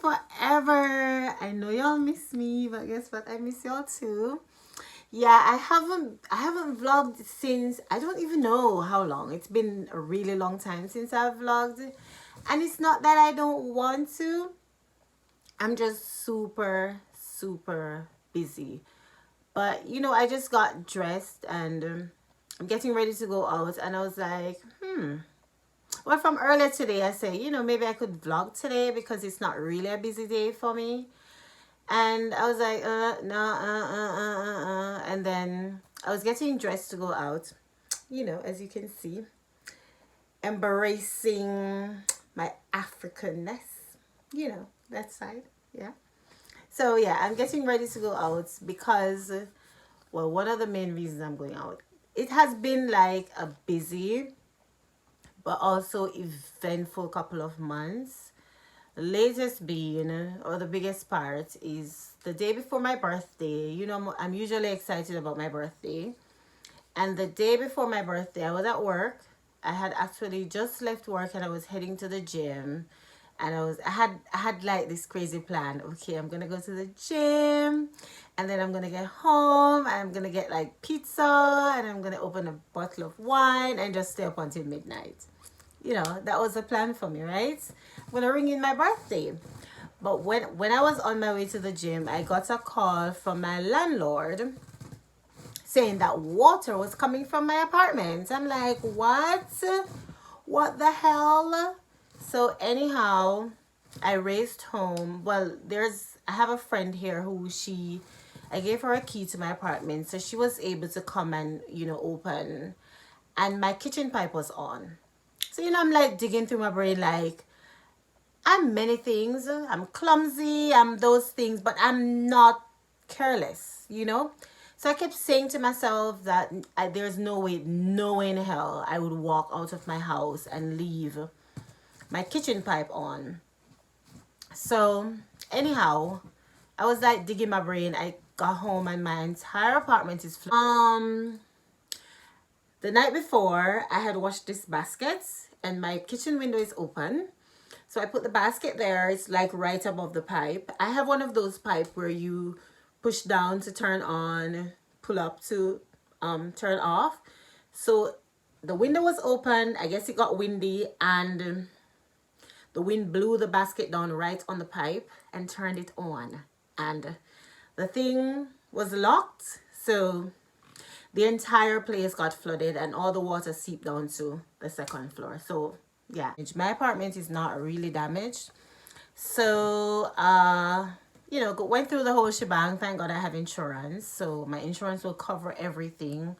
forever. I know y'all miss me, but guess what? I miss y'all too. Yeah, I haven't vlogged since I don't even know how long. It's been a really long time since I've vlogged. And it's not that I don't want to. I'm just super super busy. But I just got dressed and I'm getting ready to go out and I was like, well, from earlier today, I say, maybe I could vlog today because it's not really a busy day for me. And I was like, no, and then I was getting dressed to go out, as you can see, embracing my Africanness, that side, yeah. So yeah, I'm getting ready to go out because, well, one of the main reasons I'm going out, it has been like a busy but also eventful couple of months. The latest being, or the biggest part, is the day before my birthday. I'm usually excited about my birthday. And the day before my birthday, I was at work. I had actually just left work and I was heading to the gym. And I had like this crazy plan. Okay, I'm gonna go to the gym and then I'm gonna get home and I'm gonna get like pizza and I'm gonna open a bottle of wine and just stay up until midnight. That was the plan for me, right? I'm gonna ring in my birthday. But when I was on my way to the gym, I got a call from my landlord saying that water was coming from my apartment. I'm like, what? What the hell? So anyhow, I raced home. Well, I have a friend here who I gave her a key to my apartment, so she was able to come and open, and my kitchen pipe was on. So I'm like digging through my brain, like I'm many things. I'm clumsy. I'm those things, but I'm not careless. So I kept saying to myself that there's no way, no way in hell I would walk out of my house and leave my kitchen pipe on. So anyhow, I was like digging my brain. I got home and my entire apartment is the night before I had washed this basket and my kitchen window is open. So I put the basket there. It's like right above the pipe. I have one of those pipe where you push down to turn on, pull up to turn off. So the window was open. I guess it got windy and the wind blew the basket down right on the pipe and turned it on. And the thing was locked. So the entire place got flooded and all the water seeped down to the second floor. So yeah, my apartment is not really damaged. So went through the whole shebang. Thank God I have insurance, so my insurance will cover everything.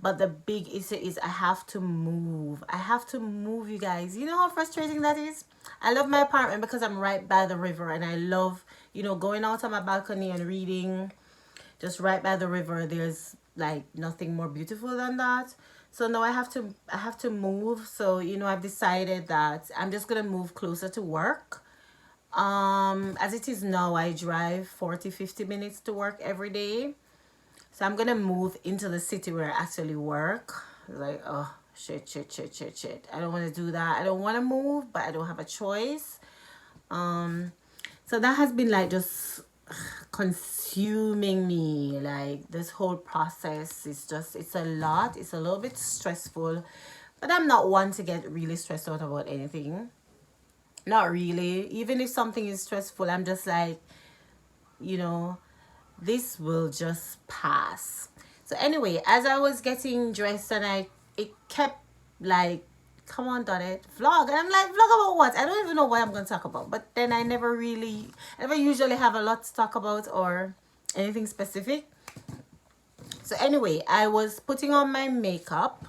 But the big issue is I have to move. I have to move, you guys. You know how frustrating that is? I love my apartment because I'm right by the river and I love going out on my balcony and reading just right by the river. There's like nothing more beautiful than that. So now I have to move. So I've decided that I'm just gonna move closer to work. As it is now, I drive 40-50 minutes to work every day. So I'm gonna move into the city where I actually work. Like, oh shit. I don't wanna do that. I don't wanna move, but I don't have a choice. So that has been like just consuming me. Like this whole process is it's a lot. It's a little bit stressful. But I'm not one to get really stressed out about anything. Not really. Even if something is stressful, I'm just like, you know, this will just pass. So anyway, as I was getting dressed and it kept like, come on, done it, vlog. And I'm like, vlog about what? I don't even know what I'm going to talk about. But then I never usually have a lot to talk about or anything specific. So anyway, I was putting on my makeup.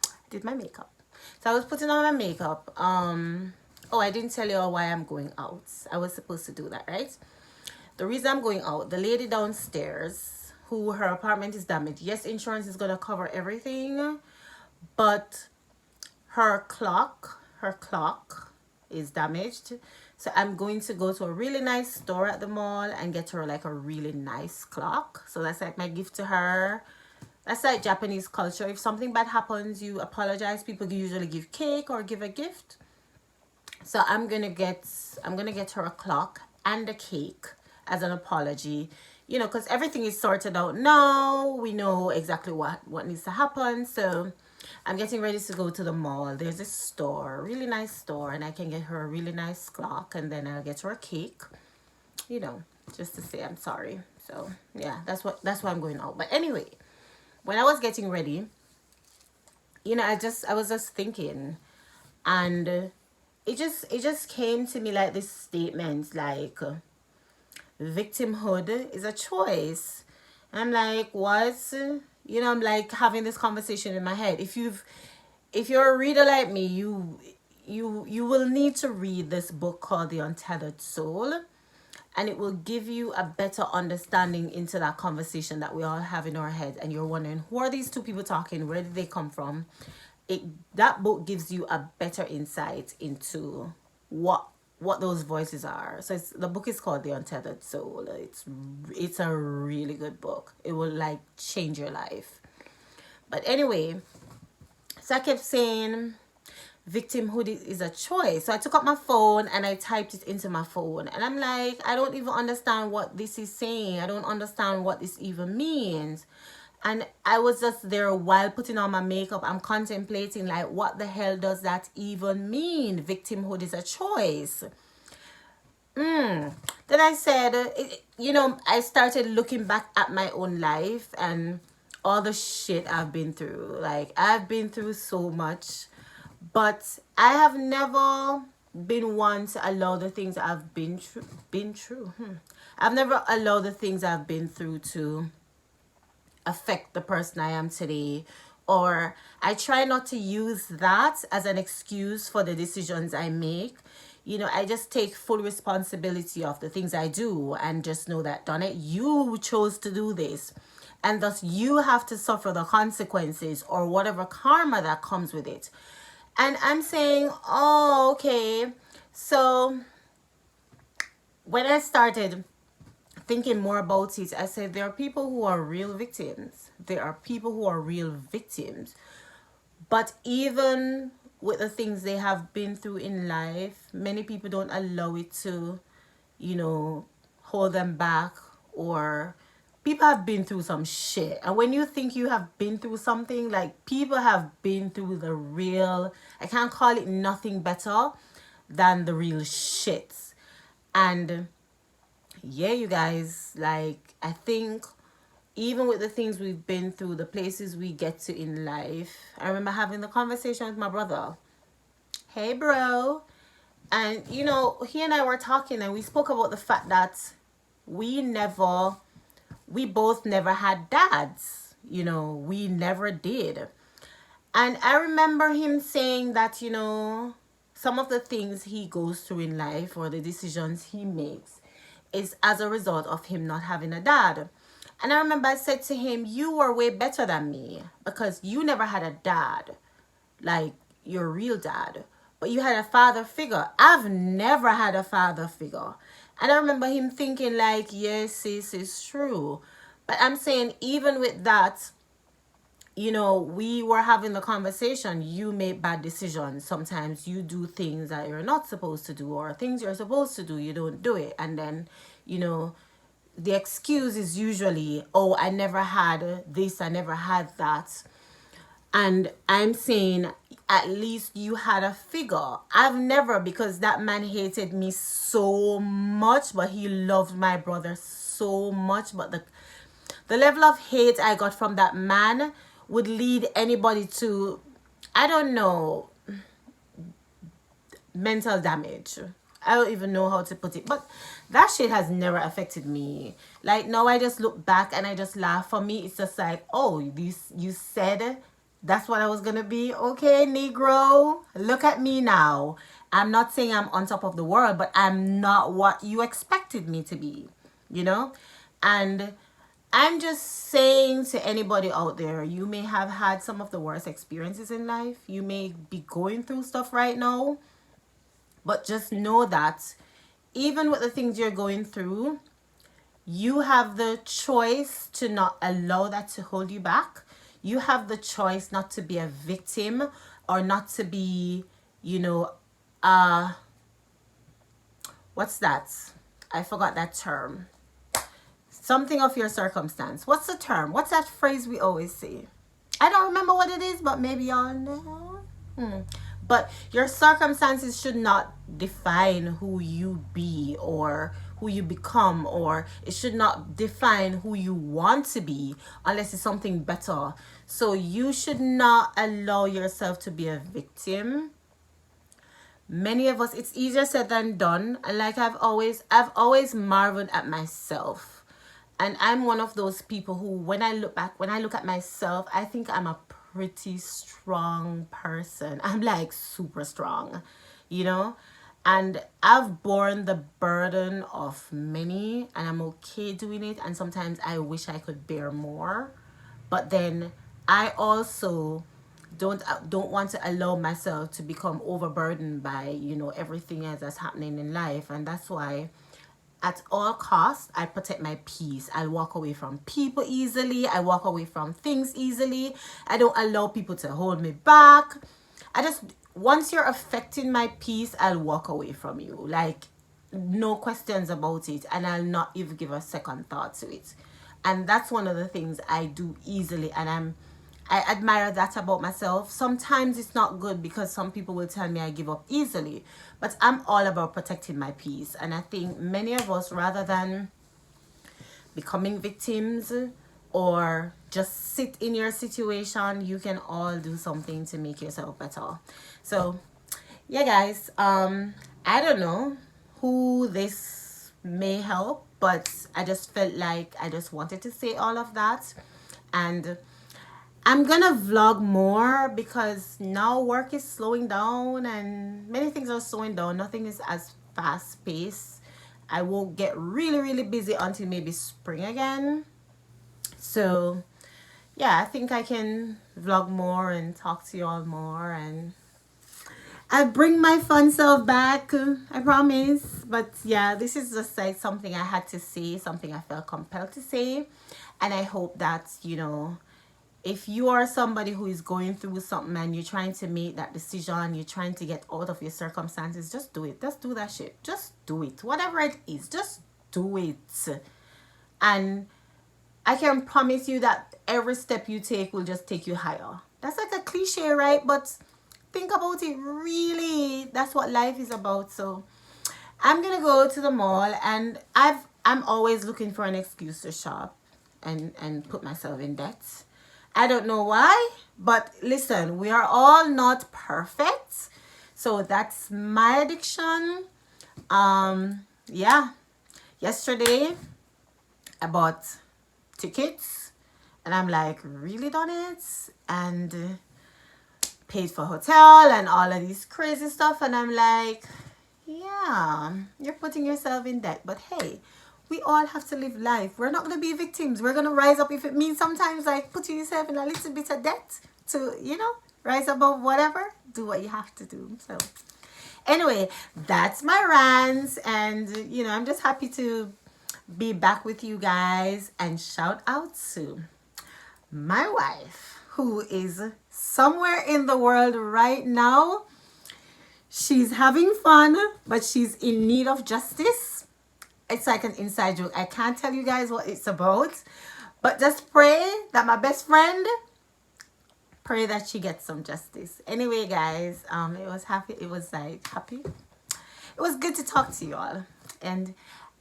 I did my makeup. So I was putting on my makeup. Oh, I didn't tell you all why I'm going out. I was supposed to do that, right? The reason I'm going out, the lady downstairs, who her apartment is damaged. Yes, insurance is going to cover everything, but her clock is damaged. So I'm going to go to a really nice store at the mall and get her like a really nice clock. So that's like my gift to her. That's like Japanese culture. If something bad happens, you apologize. People usually give cake or give a gift. So I'm gonna get her a clock and a cake as an apology. You know, because everything is sorted out now. We know exactly what needs to happen. So I'm getting ready to go to the mall. There's a store, a really nice store, and I can get her a really nice clock, and then I'll get her a cake. You know, just to say I'm sorry. So yeah, that's why I'm going out. But anyway, when I was getting ready, you know, I was just thinking, and it just came to me like this statement, like victimhood is a choice. And I'm like, what? You know, I'm like having this conversation in my head. If you're a reader like me, you will need to read this book called The Untethered Soul, and it will give you a better understanding into that conversation that we all have in our head. And you're wondering, who are these two people talking, where did they come from? It That book gives you a better insight into what those voices are. So the book is called The Untethered Soul. It's a really good book. It will like change your life. But anyway, so I kept saying victimhood is a choice. So I took up my phone and I typed it into my phone. And I'm like, I don't even understand what this is saying. I don't understand what this even means. And I was just there while putting on my makeup. I'm contemplating, like, what the hell does that even mean? Victimhood is a choice. Then I said, you know, I started looking back at my own life and all the shit I've been through. Like, I've been through so much, but I have never been one to allow the things I've been through. I've never allowed the things I've been through to affect the person I am today. Or I try not to use that as an excuse for the decisions I make. You know, I just take full responsibility of the things I do and just know that, Donna, you chose to do this. And thus you have to suffer the consequences or whatever karma that comes with it. And I'm saying, oh, okay. So when I started thinking more about it, I said there are people who are real victims. There are people who are real victims. But even with the things they have been through in life, many people don't allow it to, you know, hold them back. Or people have been through some shit. And when you think you have been through something, like, people have been through the real, I can't call it nothing better than the real shits. And yeah, you guys, like, I think even with the things we've been through, the places we get to in life, I remember having the conversation with my brother. Hey, bro. And, you know, he and I were talking and we spoke about the fact that we never, we both never had dads. You know, we never did. And I remember him saying that, you know, some of the things he goes through in life or the decisions he makes is as a result of him not having a dad. And I remember I said to him, you were way better than me because you never had a dad, like your real dad, but you had a father figure. I've never had a father figure. And I remember him thinking, like, yes, this is true. But I'm saying, even with that, you know, we were having the conversation. You make bad decisions. Sometimes you do things that you're not supposed to do, or things you're supposed to do, you don't do it. And then, you know, the excuse is usually, oh, I never had this, I never had that. And I'm saying, at least you had a figure. I've never, because that man hated me so much, but he loved my brother so much. But the level of hate I got from that man would lead anybody to, I don't know, mental damage. I don't even know how to put it. But that shit has never affected me. Like, now I just look back and I just laugh. For me, it's just like, oh, this, you said that's what I was going to be. Okay, Negro, look at me now. I'm not saying I'm on top of the world, but I'm not what you expected me to be, you know? And I'm just saying to anybody out there, you may have had some of the worst experiences in life. You may be going through stuff right now. But just know that even with the things you're going through, you have the choice to not allow that to hold you back. You have the choice not to be a victim or not to be, you know, what's that? I forgot that term. Something of your circumstance. What's the term? What's that phrase we always say? I don't remember what it is, but maybe y'all know. But your circumstances should not define who you be or who you become, or it should not define who you want to be unless it's something better. So you should not allow yourself to be a victim. Many of us, it's easier said than done. And like I've always marveled at myself. And I'm one of those people who, when I look at myself, I think I'm a pretty strong person. I'm like super strong, you know? And I've borne the burden of many, and I'm okay doing it. And sometimes I wish I could bear more. But then I also don't want to allow myself to become overburdened by, everything else that's happening in life. And that's why at all costs I protect my peace. I walk away from people easily. I walk away from things easily. I don't allow people to hold me back. I just, once you're affecting my peace, I'll walk away from you, like no questions about it, and I'll not even give a second thought to it. And that's one of the things I do easily, and I admire that about myself. Sometimes it's not good because some people will tell me I give up easily, but I'm all about protecting my peace. And I think many of us, rather than becoming victims or just sit in your situation, you can all do something to make yourself better. So yeah, guys, I don't know who this may help, but I just felt like I just wanted to say all of that. And I'm gonna vlog more because now work is slowing down and many things are slowing down. Nothing is as fast paced. I won't get really, really busy until maybe spring again. So yeah, I think I can vlog more and talk to you all more, and I bring my fun self back, I promise. But yeah, this is just like something I had to say, something I felt compelled to say. And I hope that, if you are somebody who is going through something and you're trying to make that decision, you're trying to get out of your circumstances, just do it. Just do that shit. Just do it. Whatever it is, just do it. And I can promise you that every step you take will just take you higher. That's like a cliche, right? But think about it, really. That's what life is about. So I'm gonna go to the mall, and I'm always looking for an excuse to shop and put myself in debt. I don't know why, but listen, we are all not perfect. So that's my addiction. Yeah. Yesterday I bought tickets, and I'm like, really done it? And paid for hotel and all of these crazy stuff, and I'm like, yeah, you're putting yourself in debt. But hey, we all have to live life. We're not going to be victims. We're going to rise up, if it means sometimes like putting yourself in a little bit of debt to, rise above whatever. Do what you have to do. So anyway, that's my rants, and I'm just happy to be back with you guys. And shout out to my wife, who is somewhere in the world right now. She's having fun, but she's in need of justice. It's like an inside joke. I can't tell you guys what it's about, but just pray that my best friend, pray that she gets some justice. Anyway, guys, it was happy. It was like happy. It was good to talk to you all, and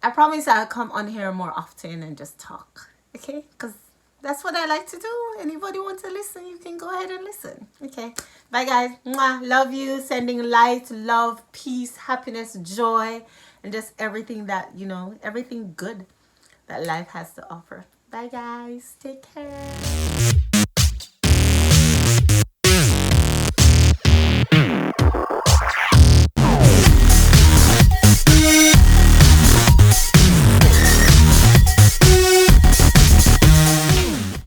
I promise I'll come on here more often and just talk. Okay, because that's what I like to do. Anybody want to listen, you can go ahead and listen. Okay, bye guys. Mwah. Love you. Sending light, love, peace, happiness, joy, and just everything that, everything good that life has to offer. Bye guys. Take care.